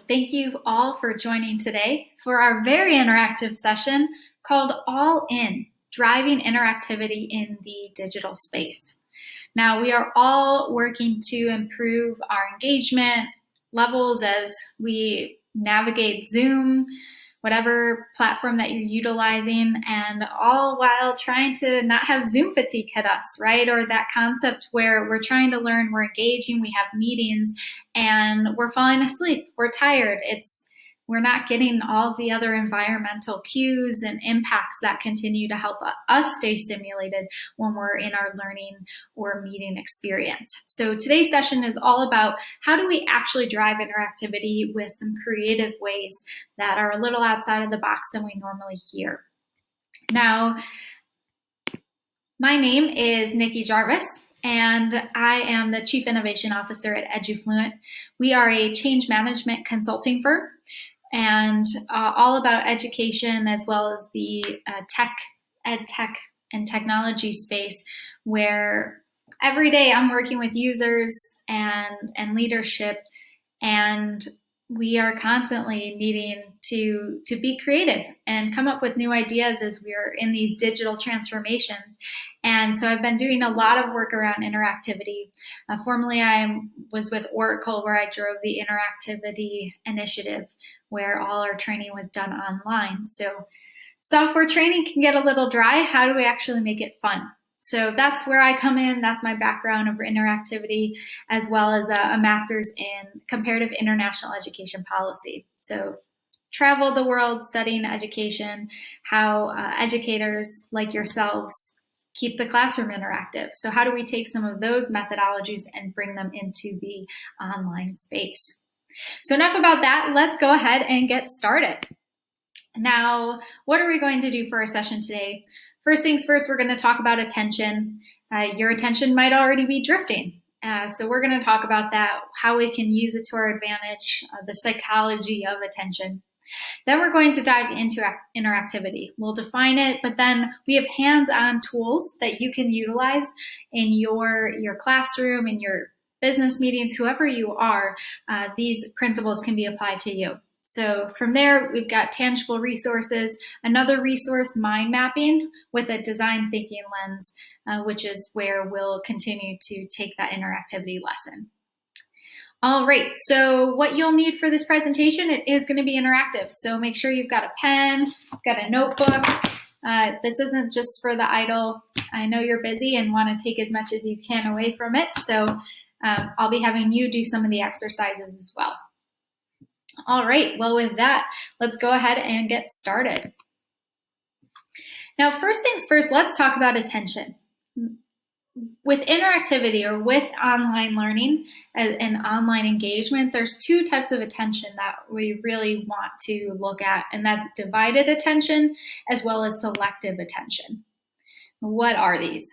thank you all for joining today for our very interactive session called All In, Driving Interactivity in the Digital Space. Now, we are all working to improve our engagement levels as we navigate Zoom, whatever platform that you're utilizing, and all while trying to not have Zoom fatigue hit us, right? Or that concept where we're trying to learn, we're engaging, we have meetings, and we're falling asleep, we're tired. We're not getting all the other environmental cues and impacts that continue to help us stay stimulated when we're in our learning or meeting experience. So today's session is all about how do we actually drive interactivity with some creative ways that are a little outside of the box than we normally hear. Now, my name is Nikki Jarvis, and I am the Chief Innovation Officer at EduFluent. We are a change management consulting firm, and all about education as well as the ed tech and technology space, where every day I'm working with users and leadership, and we are constantly needing to be creative and come up with new ideas as we're in these digital transformations. And so I've been doing a lot of work around interactivity. Formerly, I was with Oracle, where I drove the interactivity initiative, where all our training was done online. So software training can get a little dry. How do we actually make it fun? So that's where I come in. That's my background of interactivity, as well as a master's in comparative international education policy. So traveled the world studying education, how educators like yourselves keep the classroom interactive. So how do we take some of those methodologies and bring them into the online space? So enough about that. Let's go ahead and get started. Now, what are we going to do for our session today? First things first, we're going to talk about attention. Your attention might already be drifting. So we're going to talk about that, how we can use it to our advantage, the psychology of attention. Then we're going to dive into interactivity. We'll define it, but then we have hands-on tools that you can utilize in your classroom, in your business meetings, whoever you are. These principles can be applied to you. So from there, we've got tangible resources, another resource, mind mapping, with a design thinking lens, which is where we'll continue to take that interactivity lesson. All right, so what you'll need for this presentation, it is going to be interactive. So make sure you've got a pen, got a notebook. This isn't just for the idle. I know you're busy and want to take as much as you can away from it. So I'll be having you do some of the exercises as well. All right, well, with that, let's go ahead and get started. Now, first things first, let's talk about attention. With interactivity or with online learning and online engagement, there's two types of attention that we really want to look at, and that's divided attention as well as selective attention. What are these?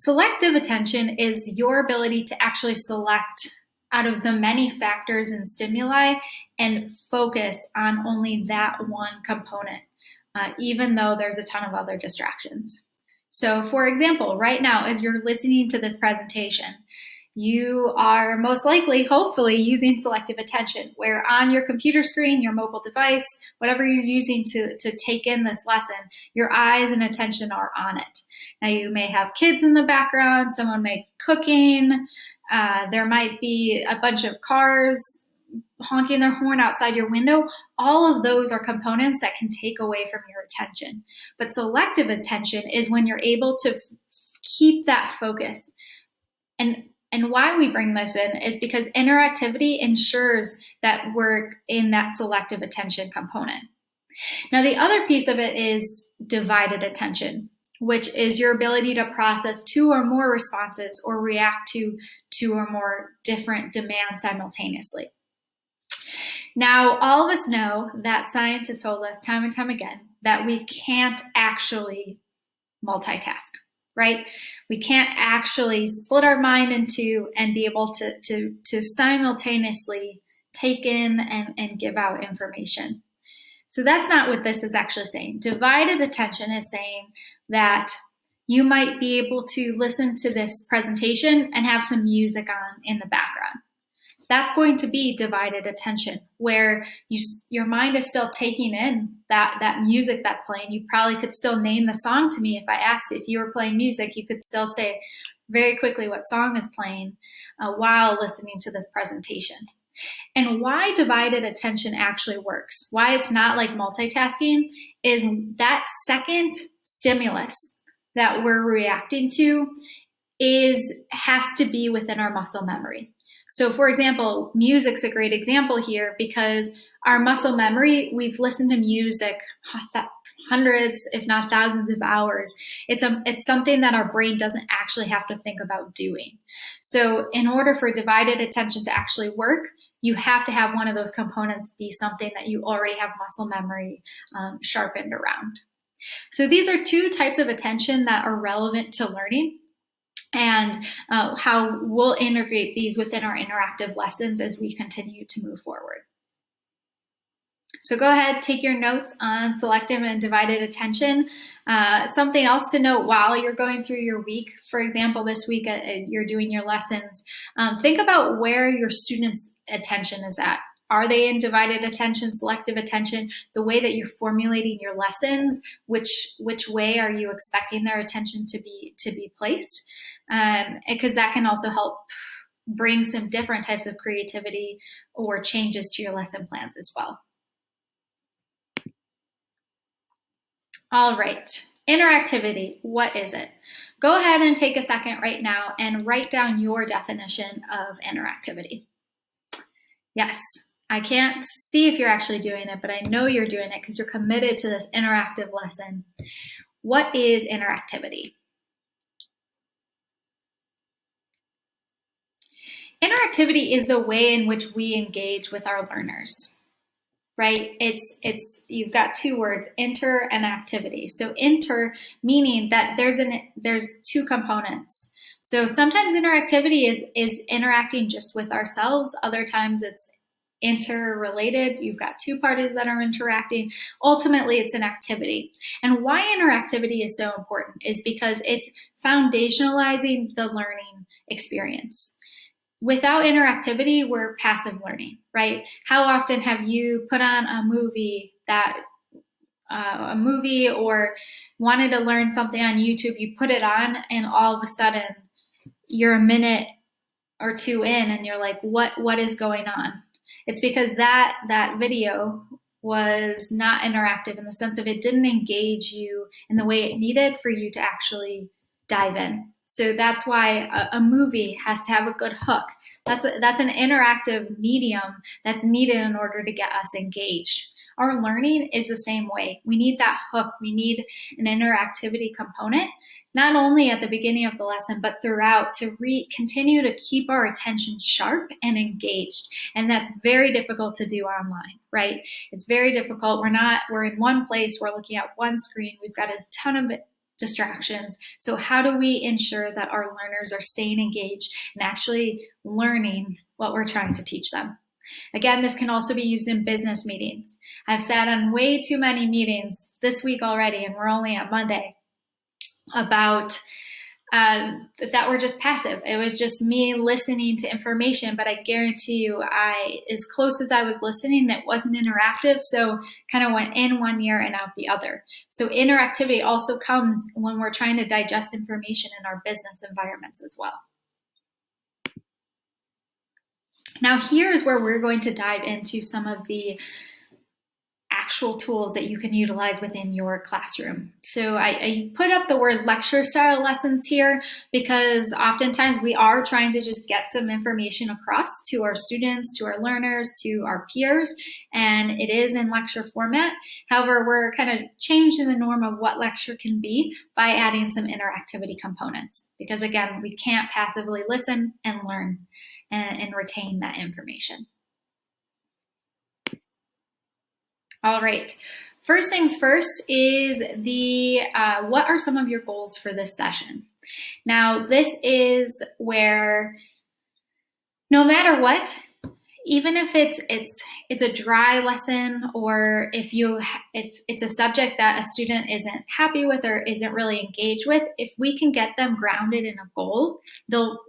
Selective attention is your ability to actually select out of the many factors and stimuli and focus on only that one component, even though there's a ton of other distractions. So for example, right now, as you're listening to this presentation, you are most likely, hopefully, using selective attention, where on your computer screen, your mobile device, whatever you're using to take in this lesson, your eyes and attention are on it. Now, you may have kids in the background, someone may be cooking, there might be a bunch of cars honking their horn outside your window. All of those are components that can take away from your attention. But selective attention is when you're able to keep that focus. And why we bring this in is because interactivity ensures that we're in that selective attention component. Now, the other piece of it is divided attention, which is your ability to process two or more responses or react to two or more different demands simultaneously. Now, all of us know that science has told us time and time again that we can't actually multitask, right? We can't actually split our mind in two and be able to simultaneously take in and give out information. So that's not what this is actually saying. Divided attention is saying that you might be able to listen to this presentation and have some music on in the background. that's going to be divided attention, where your mind is still taking in that music that's playing. You probably could still name the song to me if I asked if you were playing music. You could still say very quickly what song is playing while listening to this presentation. And why divided attention actually works, why it's not like multitasking, is that second stimulus that we're reacting to has to be within our muscle memory. So for example, music's a great example here, because our muscle memory, we've listened to music hundreds, if not thousands of hours. It's something that our brain doesn't actually have to think about doing. So in order for divided attention to actually work, you have to have one of those components be something that you already have muscle memory sharpened around. So these are two types of attention that are relevant to learning, and how we'll integrate these within our interactive lessons as we continue to move forward. So go ahead, take your notes on selective and divided attention. Something else to note while you're going through your week, for example, this week you're doing your lessons, think about where your students' attention is at. Are they in divided attention, selective attention? The way that you're formulating your lessons, which way are you expecting their attention to be placed? Because that can also help bring some different types of creativity or changes to your lesson plans as well. All right, interactivity, what is it? Go ahead and take a second right now and write down your definition of interactivity. Yes, I can't see if you're actually doing it, but I know you're doing it because you're committed to this interactive lesson. What is interactivity? Interactivity is the way in which we engage with our learners, right? It's you've got two words, inter and activity. So inter meaning that there's two components. So sometimes interactivity is interacting just with ourselves. Other times it's interrelated. You've got two parties that are interacting. Ultimately, it's an activity. And why interactivity is so important is because it's foundationalizing the learning experience. Without interactivity, we're passive learning, right? How often have you put on a movie or wanted to learn something on YouTube, you put it on and all of a sudden you're a minute or two in and you're like, what is going on? It's because that video was not interactive in the sense of it didn't engage you in the way it needed for you to actually dive in. So that's why a movie has to have a good hook. That's an interactive medium that's needed in order to get us engaged. Our learning is the same way. We need that hook. We need an interactivity component, not only at the beginning of the lesson, but throughout, to continue to keep our attention sharp and engaged. And that's very difficult to do online, right? It's very difficult. We're in one place, we're looking at one screen, we've got a ton of distractions. So how do we ensure that our learners are staying engaged and actually learning what we're trying to teach them? Again, this can also be used in business meetings. I've sat on way too many meetings this week already, and we're only at Monday, about that were just passive. It was just me listening to information, but I guarantee you, as close as I was listening, it wasn't interactive, so kind of went in one ear and out the other. So interactivity also comes when we're trying to digest information in our business environments as well. Now here's where we're going to dive into some of the actual tools that you can utilize within your classroom. So I put up the word lecture style lessons here because oftentimes we are trying to just get some information across to our students, to our learners, to our peers, and it is in lecture format. However, we're kind of changing the norm of what lecture can be by adding some interactivity components, because again, we can't passively listen and learn and retain that information. All right, first things first is what are some of your goals for this session? Now, this is where no matter what, even if it's a dry lesson, or if it's a subject that a student isn't happy with or isn't really engaged with, if we can get them grounded in a goal, they'll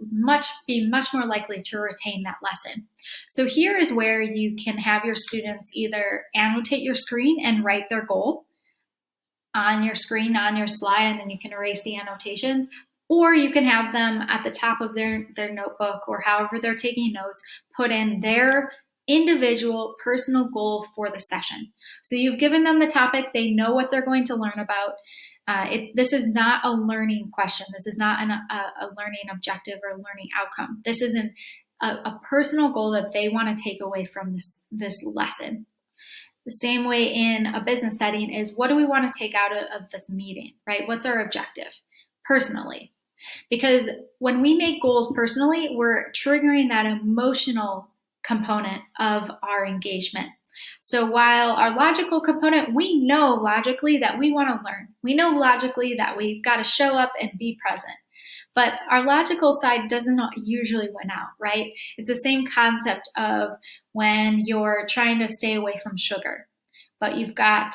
be much more likely to retain that lesson. So here is where you can have your students either annotate your screen and write their goal on your screen, on your slide, and then you can erase the annotations. Or you can have them at the top of their notebook, or however they're taking notes, put in their individual personal goal for the session. So you've given them the topic, they know what they're going to learn about. This is not a learning question. This is not a learning objective or learning outcome. This is a personal goal that they want to take away from this lesson. The same way in a business setting is, what do we want to take out of this meeting, right? What's our objective personally? Because when we make goals personally, we're triggering that emotional component of our engagement. So while our logical component, we know logically that we want to learn. We know logically that we've got to show up and be present. But our logical side doesn't usually win out, right? It's the same concept of when you're trying to stay away from sugar, but you've got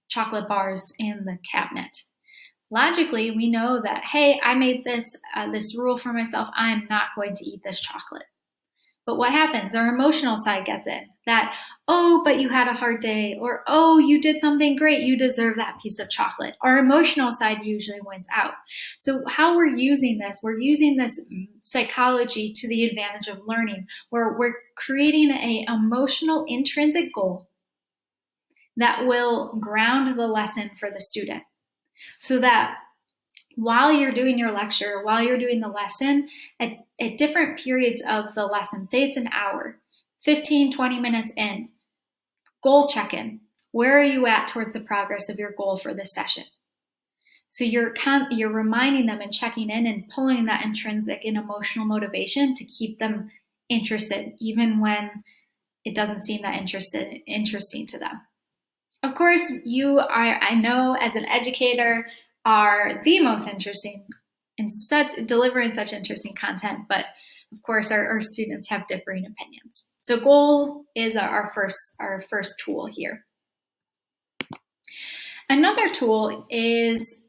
chocolate bars in the cabinet. Logically, we know that, hey, I made this rule for myself. I'm not going to eat this chocolate. But what happens? Our emotional side gets in. That, oh, but you had a hard day, or oh, you did something great. You deserve that piece of chocolate. Our emotional side usually wins out. So how we're using this psychology to the advantage of learning, where we're creating an emotional intrinsic goal that will ground the lesson for the student. So that while you're doing your lecture, while you're doing the lesson, at different periods of the lesson, say it's an hour, 15, 20 minutes in, goal check-in. Where are you at towards the progress of your goal for this session? So you're reminding them and checking in and pulling that intrinsic and emotional motivation to keep them interested, even when it doesn't seem that interesting to them. Of course, I know as an educator, are the most interesting in delivering such interesting content, but of course our students have differing opinions. So goal is our first tool here. Another tool is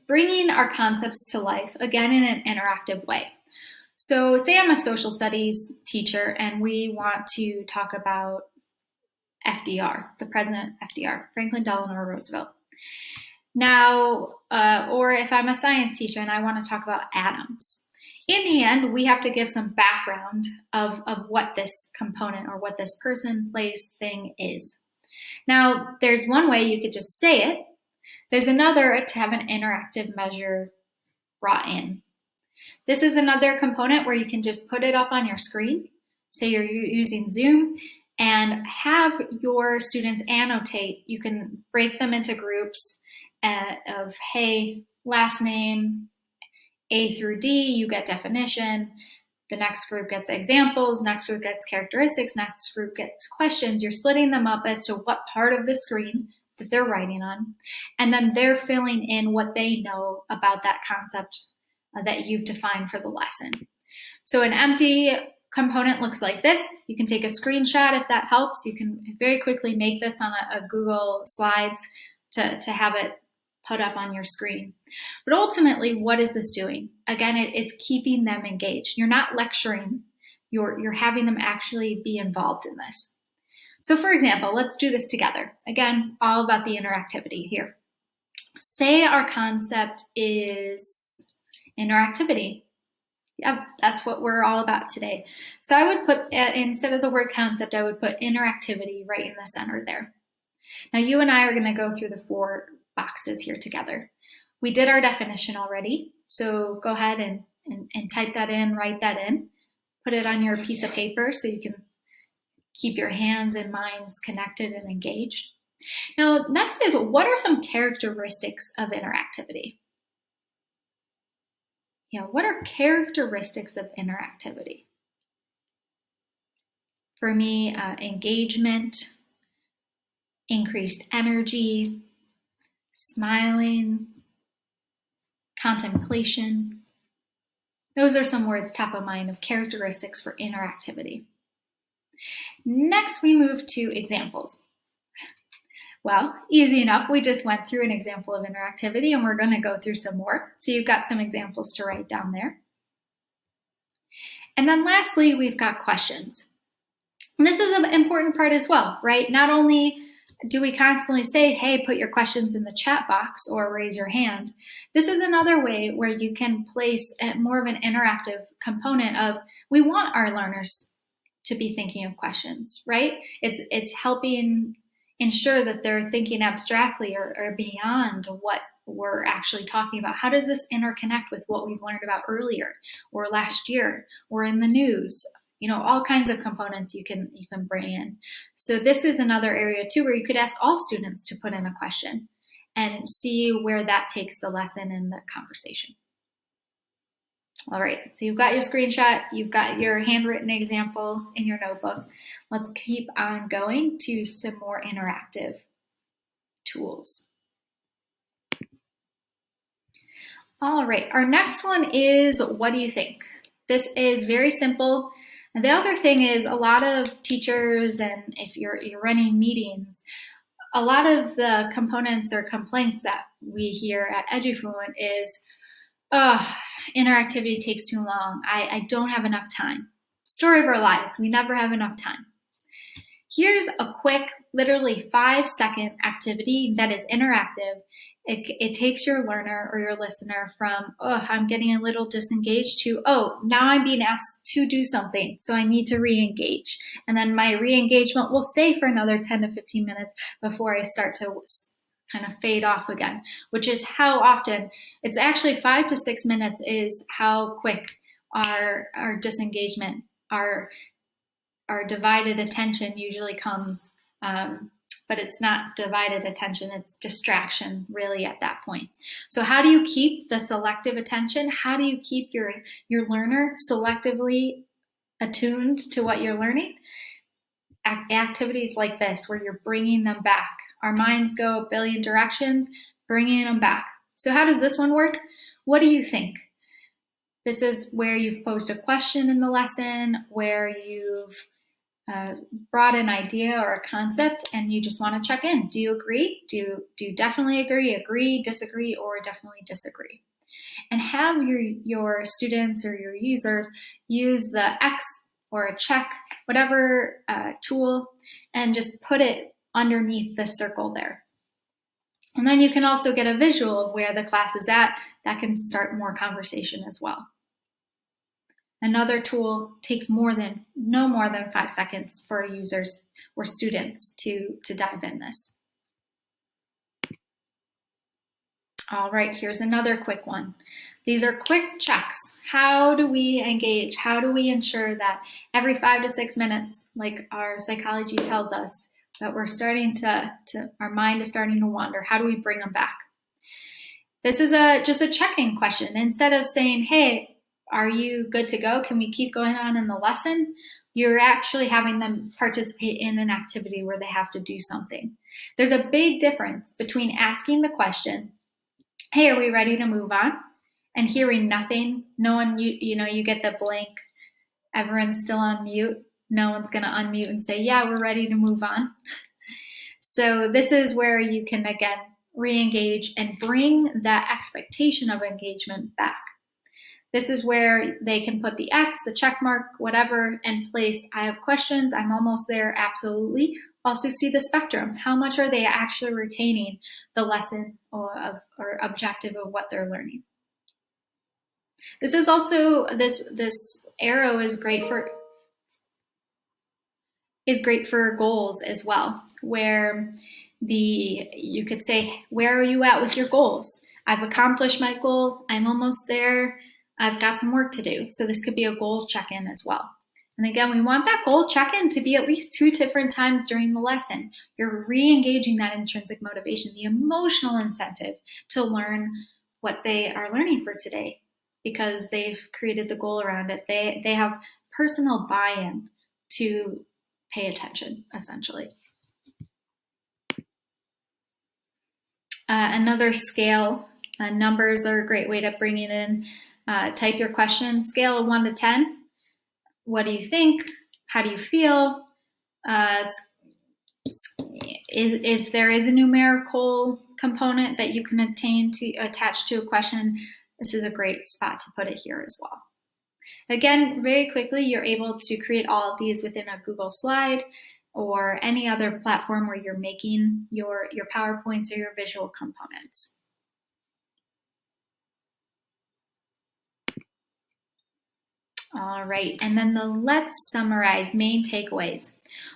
bringing our concepts to life, again in an interactive way. So say I'm a social studies teacher and we want to talk about FDR, the President FDR, Franklin Delano Roosevelt. Now, or if I'm a science teacher and I want to talk about atoms. In the end, we have to give some background of what this component or what this person, place, thing is. Now, there's one way you could just say it. There's another to have an interactive measure brought in. This is another component where you can just put it up on your screen. Say you're using Zoom, and have your students annotate. You can break them into groups of, hey, last name, A through D, you get definition. The next group gets examples, next group gets characteristics, next group gets questions. You're splitting them up as to what part of the screen that they're writing on. And then they're filling in what they know about that concept that you've defined for the lesson. So an empty component looks like this. You can take a screenshot if that helps. You can very quickly make this on a Google Slides to have it put up on your screen. But ultimately, what is this doing? Again, it's keeping them engaged. You're not lecturing. You're having them actually be involved in this. So for example, let's do this together. Again, all about the interactivity here. Say our concept is interactivity. Yeah, that's what we're all about today. So I would put, instead of the word concept, I would put interactivity right in the center there. Now you and I are going to go through the 4 boxes here together. We did our definition already, so go ahead and type that in, write that in, put it on your piece of paper so you can keep your hands and minds connected and engaged. Now, next is, what are some characteristics of interactivity? What are characteristics of interactivity? For me, engagement, increased energy, smiling, contemplation. Those are some words top of mind of characteristics for interactivity. Next, we move to examples. Well, easy enough. We just went through an example of interactivity and we're going to go through some more. So you've got some examples to write down there. And then lastly, we've got questions. And this is an important part as well, right? Not only do we constantly say, hey, put your questions in the chat box or raise your hand. This is another way where you can place more of an interactive component of, we want our learners to be thinking of questions, right? It's helping ensure that they're thinking abstractly or beyond what we're actually talking about. How does this interconnect with what we've learned about earlier or last year or in the news? You know, all kinds of components you can bring in. So this is another area too where you could ask all students to put in a question and see where that takes the lesson and the conversation. All right, so you've got your screenshot, you've got your handwritten example in your notebook. Let's keep on going to some more interactive tools. All right, our next one is, what do you think? This is very simple. And the other thing is, a lot of teachers, and if you're running meetings, a lot of the components or complaints that we hear at EduFluent is, interactivity takes too long. I don't have enough time. Story of our lives, we never have enough time. Here's a quick, literally 5-second activity that is interactive. It takes your learner or your listener from, I'm getting a little disengaged to, now I'm being asked to do something, so I need to re-engage. And then my re-engagement will stay for another 10 to 15 minutes before I start to kind of fade off again, which is how often, it's actually 5 to 6 minutes is how quick our disengagement, our divided attention usually comes, but it's not divided attention, it's distraction really at that point. So how do you keep the selective attention? How do you keep your learner selectively attuned to what you're learning? Activities like this, where you're bringing them back. Our minds go a billion directions, bringing them back. So how does this one work? What do you think? This is where you've posed a question in the lesson, where you've brought an idea or a concept and you just want to check in. Do you agree? Do you definitely agree, disagree, or definitely disagree? And have your students or your users use the X or a check, whatever tool, and just put it underneath the circle there. And then you can also get a visual of where the class is at. That can start more conversation as well. Another tool takes no more than 5 seconds for users or students to dive in this. All right, here's another quick one. These are quick checks. How do we engage? How do we ensure that every 5 to 6 minutes, like our psychology tells us, that we're starting our mind is starting to wander? How do we bring them back? This is just a check-in question. Instead of saying, hey, are you good to go? Can we keep going on in the lesson? You're actually having them participate in an activity where they have to do something. There's a big difference between asking the question, hey, are we ready to move on? And hearing nothing. No one, you get the blank, everyone's still on mute. No one's going to unmute and say, yeah, we're ready to move on. So this is where you can, again, re-engage and bring that expectation of engagement back. This is where they can put the X, the check mark, whatever, and place, I have questions, I'm almost there, absolutely. Also see the spectrum. How much are they actually retaining the lesson or objective of what they're learning? This is also, this arrow is great for goals as well, where you could say, where are you at with your goals? I've accomplished my goal, I'm almost there, I've got some work to do. So this could be a goal check-in as well. And again, we want that goal check-in to be at least 2 different times during the lesson. You're re-engaging that intrinsic motivation, the emotional incentive to learn what they are learning for today, because they've created the goal around it. They have personal buy-in to pay attention, essentially. Another scale, numbers are a great way to bring it in. Type your question, scale of 1 to 10. What do you think? How do you feel? If there is a numerical component that you can attain to attach to a question, this is a great spot to put it here as well. Again, very quickly, you're able to create all of these within a Google slide or any other platform where you're making your PowerPoints or your visual components. All right, and then let's summarize main takeaways.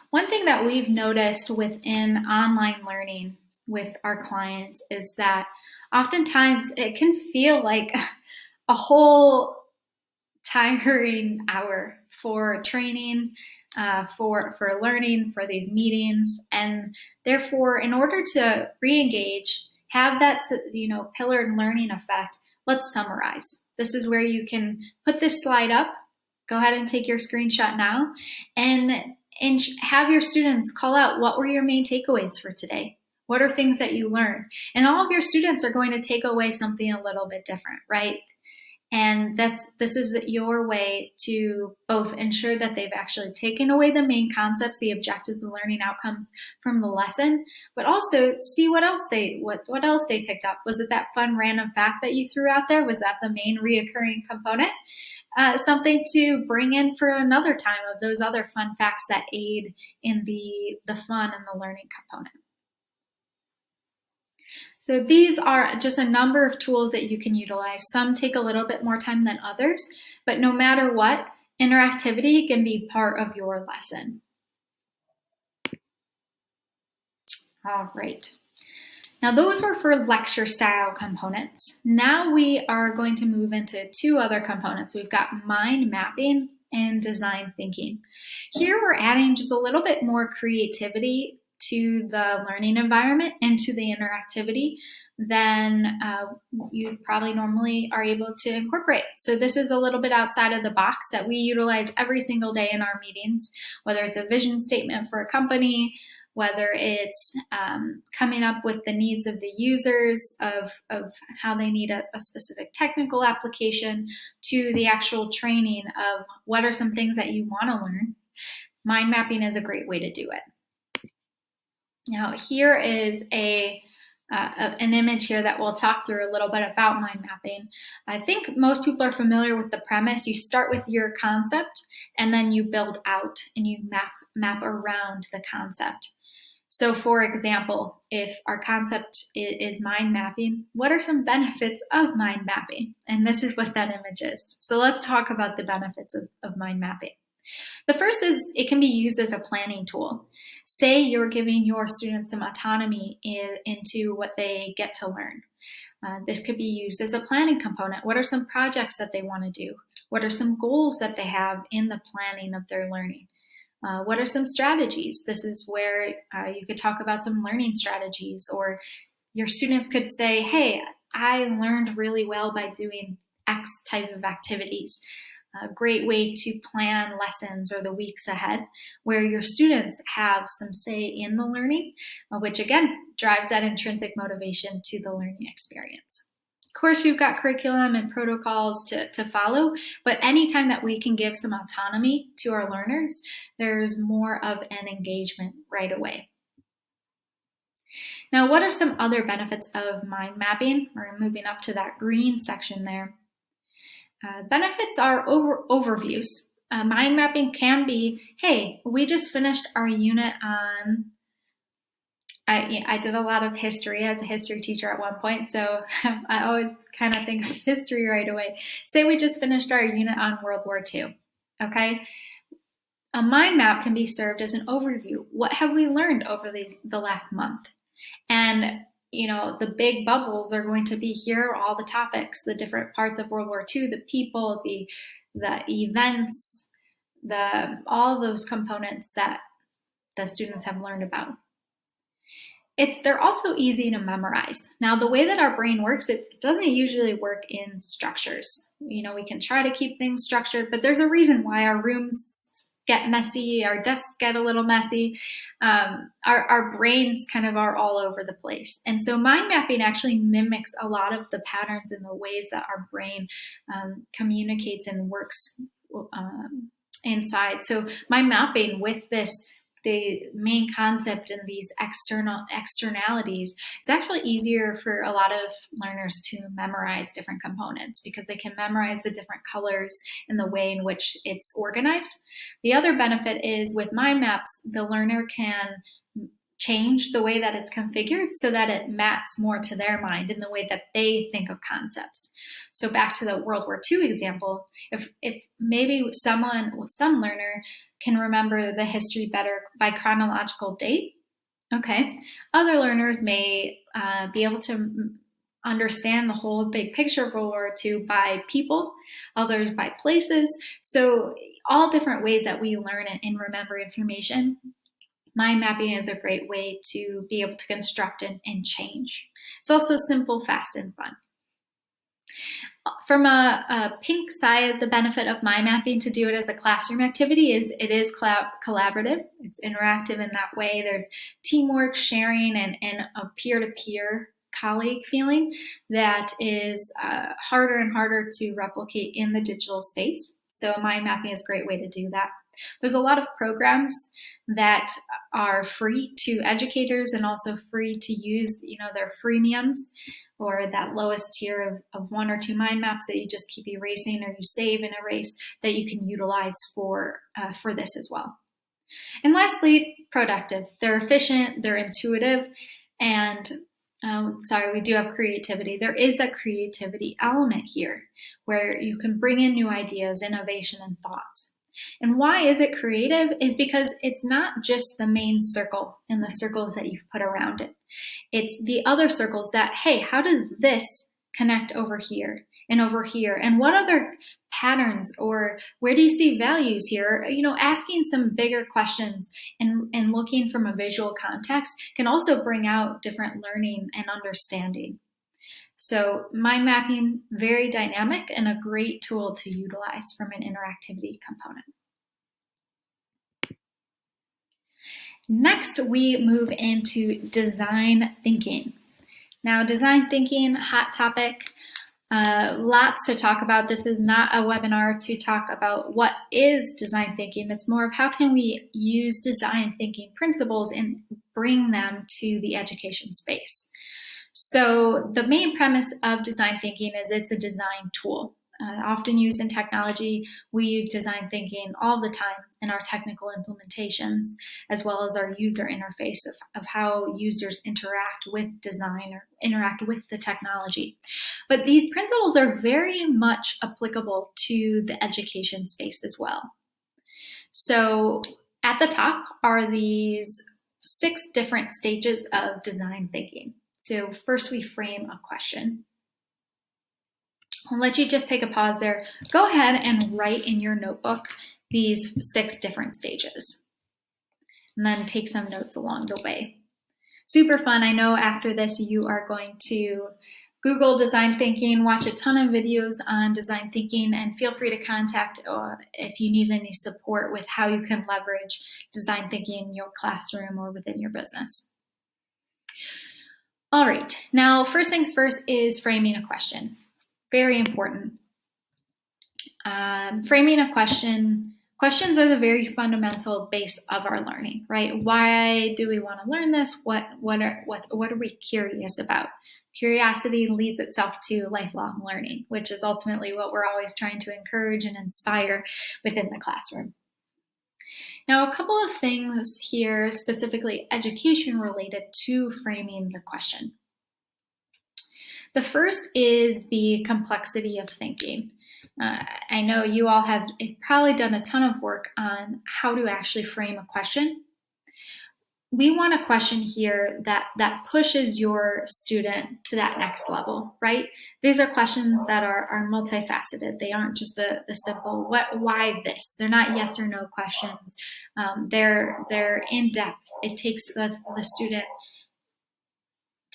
One thing that we've noticed within online learning with our clients is that oftentimes it can feel like a whole tiring hour for training, for learning, for these meetings, and therefore, in order to re-engage, have that pillared learning effect, let's summarize. This is where you can put this slide up. Go ahead and take your screenshot now, and have your students call out what were your main takeaways for today. What are things that you learned? And all of your students are going to take away something a little bit different, right? And this is your way to both ensure that they've actually taken away the main concepts, the objectives, the learning outcomes from the lesson, but also see what else they picked up. Was it that fun random fact that you threw out there? Was that the main reoccurring component? Something to bring in for another time of those other fun facts that aid in the fun and the learning component. So these are just a number of tools that you can utilize. Some take a little bit more time than others, but no matter what, interactivity can be part of your lesson. All right. Now those were for lecture style components. Now we are going to move into two other components. We've got mind mapping and design thinking. Here we're adding just a little bit more creativity to the learning environment and to the interactivity than you probably normally are able to incorporate. So this is a little bit outside of the box that we utilize every single day in our meetings, whether it's a vision statement for a company, whether it's coming up with the needs of the users of how they need a specific technical application, to the actual training of what are some things that you want to learn. Mind mapping is a great way to do it. Now here is an image here that we'll talk through a little bit about mind mapping. I think most people are familiar with the premise. You start with your concept and then you build out and you map around the concept. So for example, if our concept is mind mapping, what are some benefits of mind mapping? And this is what that image is. So let's talk about the benefits of mind mapping. The first is it can be used as a planning tool. Say you're giving your students some autonomy into what they get to learn. This could be used as a planning component. What are some projects that they want to do? What are some goals that they have in the planning of their learning? What are some strategies? This is where you could talk about some learning strategies, or your students could say, hey, I learned really well by doing X type of activities. A great way to plan lessons or the weeks ahead, where your students have some say in the learning, which again drives that intrinsic motivation to the learning experience. Of course, you've got curriculum and protocols to follow, but anytime that we can give some autonomy to our learners, there's more of an engagement right away. Now, what are some other benefits of mind mapping? We're moving up to that green section there. Benefits are overviews. Mind mapping can be, hey, we just finished our unit on, I did a lot of history as a history teacher at one point, so I always kind of think of history right away. Say we just finished our unit on World War II, okay? A mind map can be served as an overview. What have we learned over the last month? And the big bubbles are going to be here, all the topics, the different parts of World War II, the people, the events, all those components that the students have learned about. They're also easy to memorize. Now, the way that our brain works, it doesn't usually work in structures. We can try to keep things structured, but there's a reason why our rooms get messy, our desks get a little messy. Our brains kind of are all over the place. And so mind mapping actually mimics a lot of the patterns and the ways that our brain communicates and works inside. So mind mapping with the main concept and these externalities, it's actually easier for a lot of learners to memorize different components because they can memorize the different colors and the way in which it's organized. The other benefit is with mind maps, the learner can change the way that it's configured so that it maps more to their mind in the way that they think of concepts. So back to the World War II example, if maybe some learner can remember the history better by chronological date, okay, other learners may be able to understand the whole big picture of World War II by people, others by places. So all different ways that we learn and remember information. Mind mapping is a great way to be able to construct and change. It's also simple, fast, and fun. From a pink side, the benefit of mind mapping to do it as a classroom activity is it is collaborative. It's interactive in that way. There's teamwork, sharing, and a peer-to-peer colleague feeling that is harder and harder to replicate in the digital space. So mind mapping is a great way to do that. There's a lot of programs that are free to educators and also free to use, their freemiums or that lowest tier of 1 or 2 mind maps that you just keep erasing or you save and erase that you can utilize for this as well. And lastly, productive. They're efficient, they're intuitive, and we do have creativity. There is a creativity element here where you can bring in new ideas, innovation, and thoughts. And why is it creative? Is because it's not just the main circle and the circles that you've put around it. It's the other circles that, hey, how does this connect over here and over here? And what other patterns or where do you see values here? Asking some bigger questions and looking from a visual context can also bring out different learning and understanding. So mind mapping, very dynamic and a great tool to utilize from an interactivity component. Next, we move into design thinking. Now, design thinking, hot topic, lots to talk about. This is not a webinar to talk about what is design thinking. It's more of how can we use design thinking principles and bring them to the education space. So the main premise of design thinking is it's a design tool. Often used in technology, we use design thinking all the time in our technical implementations, as well as our user interface of how users interact with design or interact with the technology. But these principles are very much applicable to the education space as well. So at the top are these 6 different stages of design thinking. So first we frame a question. I'll let you just take a pause there. Go ahead and write in your notebook these 6 different stages. And then take some notes along the way. Super fun. I know after this you are going to Google design thinking, watch a ton of videos on design thinking, and feel free to contact if you need any support with how you can leverage design thinking in your classroom or within your business. All right, now first things first is framing a question. Very important. Framing a question. Questions are the very fundamental base of our learning, right? Why do we want to learn this? What are we curious about? Curiosity leads itself to lifelong learning, which is ultimately what we're always trying to encourage and inspire within the classroom. Now, a couple of things here, specifically education related to framing the question. The first is the complexity of thinking. I know you all have probably done a ton of work on how to actually frame a question. We want a question here that pushes your student to that next level, right? These are questions that are multifaceted. They aren't just the simple, why this? They're not yes or no questions. They're in depth. It takes the student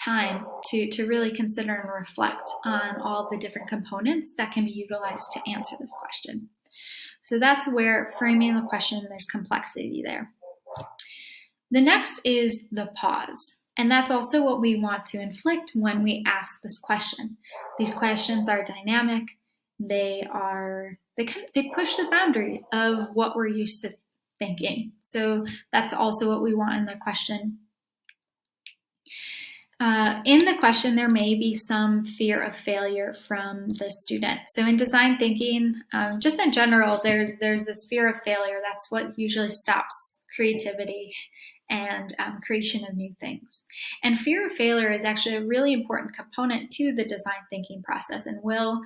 time to really consider and reflect on all the different components that can be utilized to answer this question. So that's where framing the question, there's complexity there. The next is the pause. And that's also what we want to inflict when we ask this question. These questions are dynamic. They are they push the boundary of what we're used to thinking. So that's also what we want in the question. In the question, there may be some fear of failure from the student. So in design thinking, just in general, there's this fear of failure. That's what usually stops creativity and creation of new things. And fear of failure is actually a really important component to the design thinking process, and we'll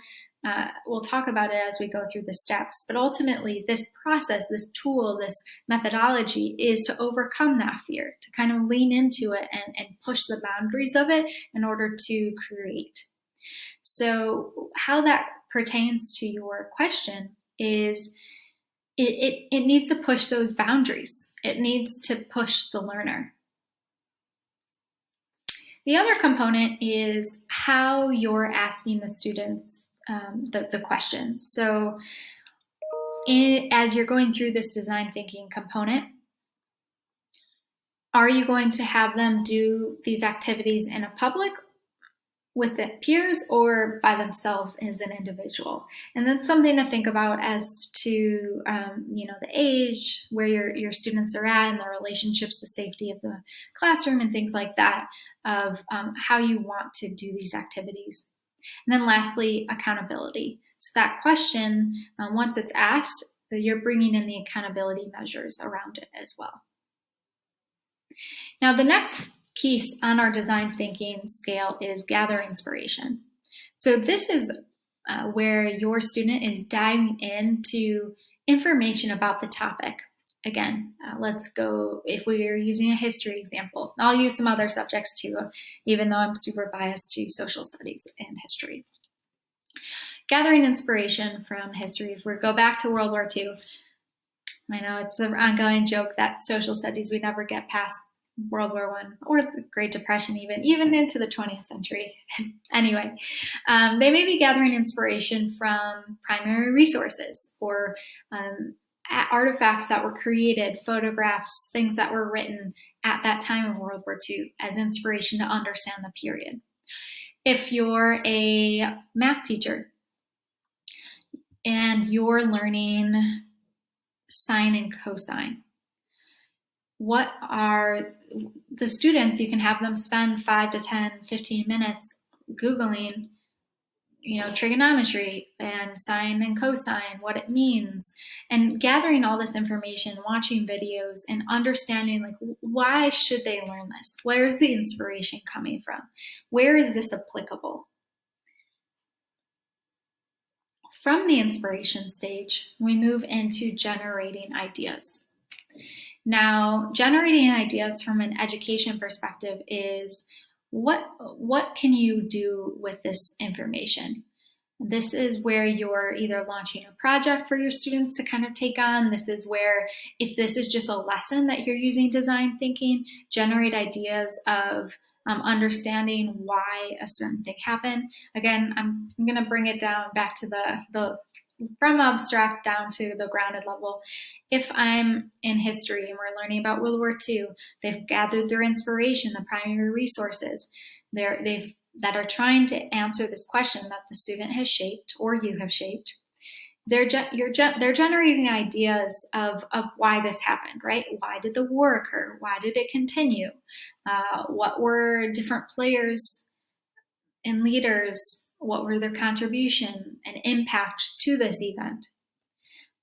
talk about it as we go through the steps. But ultimately, this process, this tool, this methodology is to overcome that fear, to kind of lean into it and push the boundaries of it in order to create. So how that pertains to your question is it needs to push those boundaries. It needs to push the learner. The other component is how you're asking the students the questions. So as you're going through this design thinking component, are you going to have them do these activities in a public with their peers or by themselves as an individual? And that's something to think about as to the age, where your students are at, and the relationships, the safety of the classroom, and things like that, of how you want to do these activities. And then lastly, accountability. So that question, once it's asked, you're bringing in the accountability measures around it as well. Now, the next piece on our design thinking scale is gather inspiration. So this is where your student is diving into information about the topic. Again, let's go, if we are using a history example, I'll use some other subjects too, even though I'm super biased to social studies and history. Gathering inspiration from history, if we go back to World War II, I know it's an ongoing joke that social studies, we never get past World War I or the Great Depression, even into the 20th century. Anyway, they may be gathering inspiration from primary resources or artifacts that were created, photographs, things that were written at that time of World War II as inspiration to understand the period. If you're a math teacher and you're learning sine and cosine, what are the students, you can have them spend 5 to 10, 15 minutes Googling, trigonometry and sine and cosine, what it means, and gathering all this information, watching videos, and understanding, why should they learn this? Where's the inspiration coming from? Where is this applicable? From the inspiration stage, we move into generating ideas. Now, generating ideas from an education perspective is what can you do with this information? This is where you're either launching a project for your students to kind of take on. This is where, if this is just a lesson that you're using design thinking, generate ideas of understanding why a certain thing happened. Again, I'm going to bring it down back to the from abstract down to the grounded level. If I'm in history and we're learning about World War II, they've gathered their inspiration, the primary resources that are trying to answer this question that the student has shaped or you have shaped. They're generating ideas of why this happened, right? Why did the war occur? Why did it continue? What were different players and leaders? What were their contribution and impact to this event?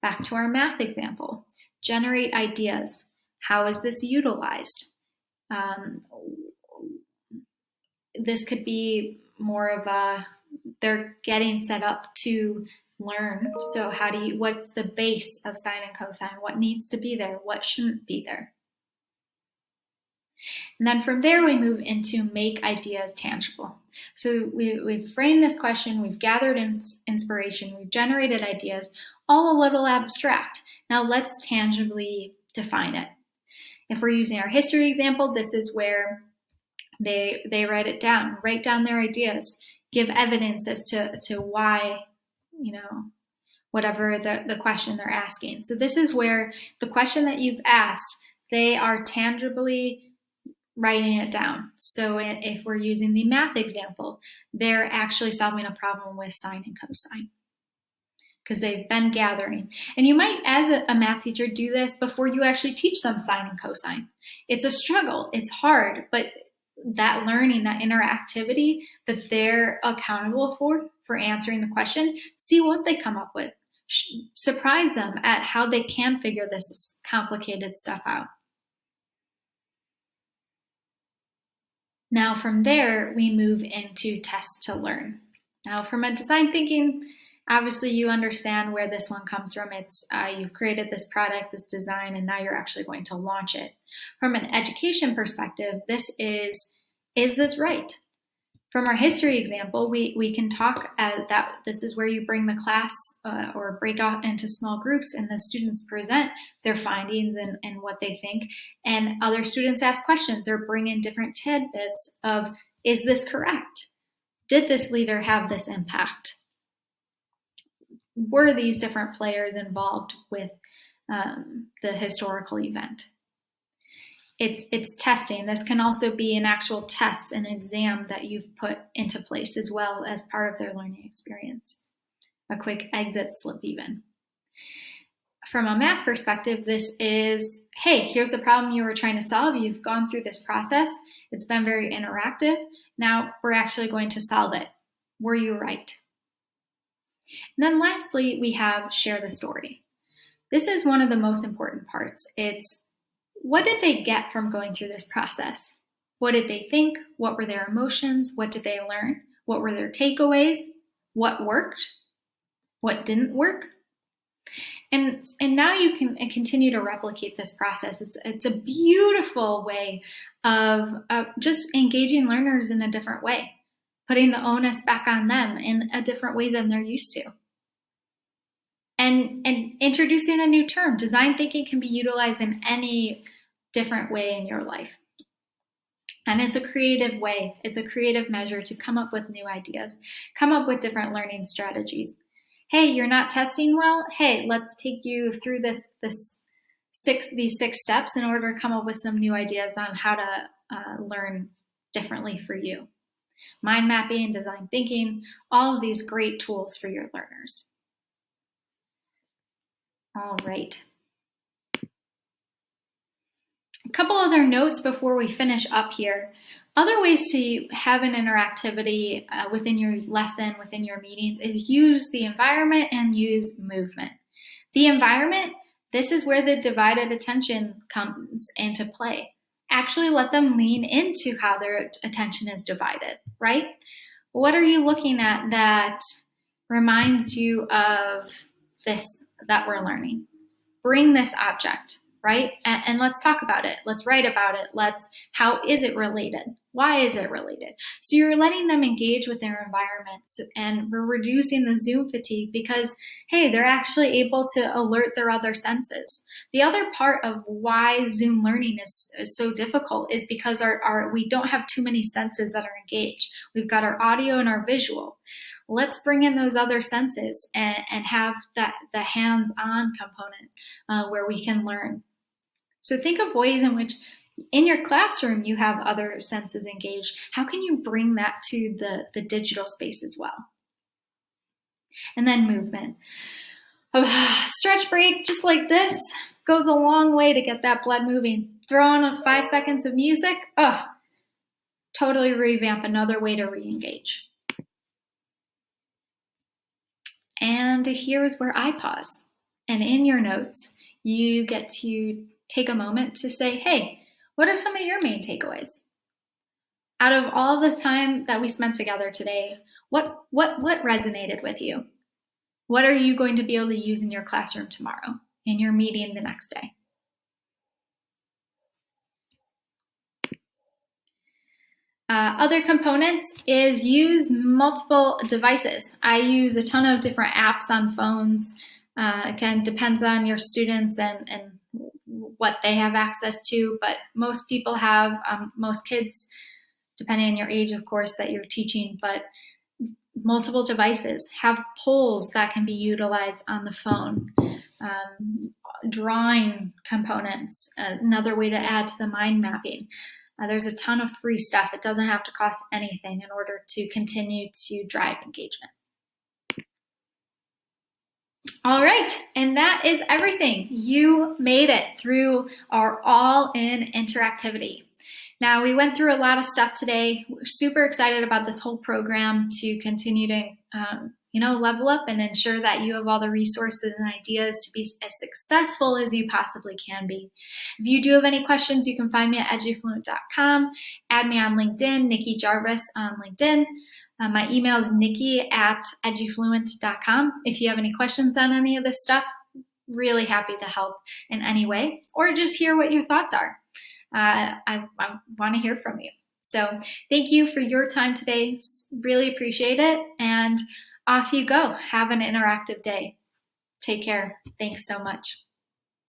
Back to our math example, generate ideas. How is this utilized? This could be more of they're getting set up to learn. So what's the base of sine and cosine? What needs to be there? What shouldn't be there? And then from there, we move into make ideas tangible. So we've framed this question, we've gathered inspiration, we've generated ideas, all a little abstract. Now let's tangibly define it. If we're using our history example, this is where they write down their ideas, give evidence as to why, whatever the question they're asking. So this is where the question that you've asked, they are tangibly writing it down. So if we're using the math example, they're actually solving a problem with sine and cosine. because they've been gathering. And you might, as a math teacher, do this before you actually teach them sine and cosine. It's a struggle. It's hard, but that learning, that interactivity that they're accountable for answering the question, see what they come up with. Surprise them at how they can figure this complicated stuff out. Now from there, we move into test to learn. Now from a design thinking, obviously you understand where this one comes from. It's you've created this product, this design, and now you're actually going to launch it. From an education perspective, this is this right? From our history example, we can talk that this is where you bring the class or break out into small groups, and the students present their findings and what they think, and other students ask questions or bring in different tidbits of, is this correct? Did this leader have this impact? Were these different players involved with the historical event? It's testing. This can also be an actual test, an exam that you've put into place as well as part of their learning experience. A quick exit slip even. From a math perspective, this is, hey, here's the problem you were trying to solve. You've gone through this process. It's been very interactive. Now we're actually going to solve it. Were you right? And then lastly, we have share the story. This is one of the most important parts. It's, what did they get from going through this process? What did they think? What were their emotions? What did they learn? What were their takeaways? What worked? What didn't work? And now you can continue to replicate this process. It's a beautiful way of just engaging learners in a different way, putting the onus back on them in a different way than they're used to. And introducing a new term. Design thinking can be utilized in any different way in your life. And it's a creative way. It's a creative measure to come up with new ideas, come up with different learning strategies. Hey, you're not testing well? Hey, let's take you through these 6 steps in order to come up with some new ideas on how to learn differently for you. Mind mapping, design thinking, all of these great tools for your learners. All right. A couple other notes before we finish up here. Other ways to have an interactivity within your lesson, within your meetings, is use the environment and use movement. The environment, this is where the divided attention comes into play. Actually let them lean into how their attention is divided, right? What are you looking at that reminds you of this that we're learning? Bring this object, right? And let's talk about it. Let's write about it. How is it related? Why is it related? So you're letting them engage with their environments, and we're reducing the Zoom fatigue because, hey, they're actually able to alert their other senses. The other part of why Zoom learning is so difficult is because we don't have too many senses that are engaged. We've got our audio and our visual. Let's bring in those other senses and have the hands-on component where we can learn. So think of ways in which in your classroom you have other senses engaged. How can you bring that to the digital space as well? And then movement. Stretch break just like this goes a long way to get that blood moving. Throw on 5 seconds of music. Totally revamp, another way to re-engage. And here's where I pause. And in your notes, you get to take a moment to say, hey, what are some of your main takeaways? Out of all the time that we spent together today, what resonated with you? What are you going to be able to use in your classroom tomorrow, in your meeting the next day? Other components is use multiple devices. I use a ton of different apps on phones. Again, depends on your students and what they have access to, but most people have, most kids, depending on your age, of course, that you're teaching, but multiple devices. Have polls that can be utilized on the phone. Drawing components, another way to add to the mind mapping. There's a ton of free stuff. It doesn't have to cost anything in order to continue to drive engagement. All right, and that is everything. You made it through our all-in interactivity. Now, we went through a lot of stuff today. We're super excited about this whole program to continue to, level up and ensure that you have all the resources and ideas to be as successful as you possibly can be. If you do have any questions, you can find me at edufluent.com. Add me on LinkedIn, Nikki Jarvis on LinkedIn. My email is nikki@edufluent.com. If you have any questions on any of this stuff, really happy to help in any way, or just hear what your thoughts are. I want to hear from you. So thank you for your time today. Really appreciate it. And off you go. Have an interactive day. Take care. Thanks so much.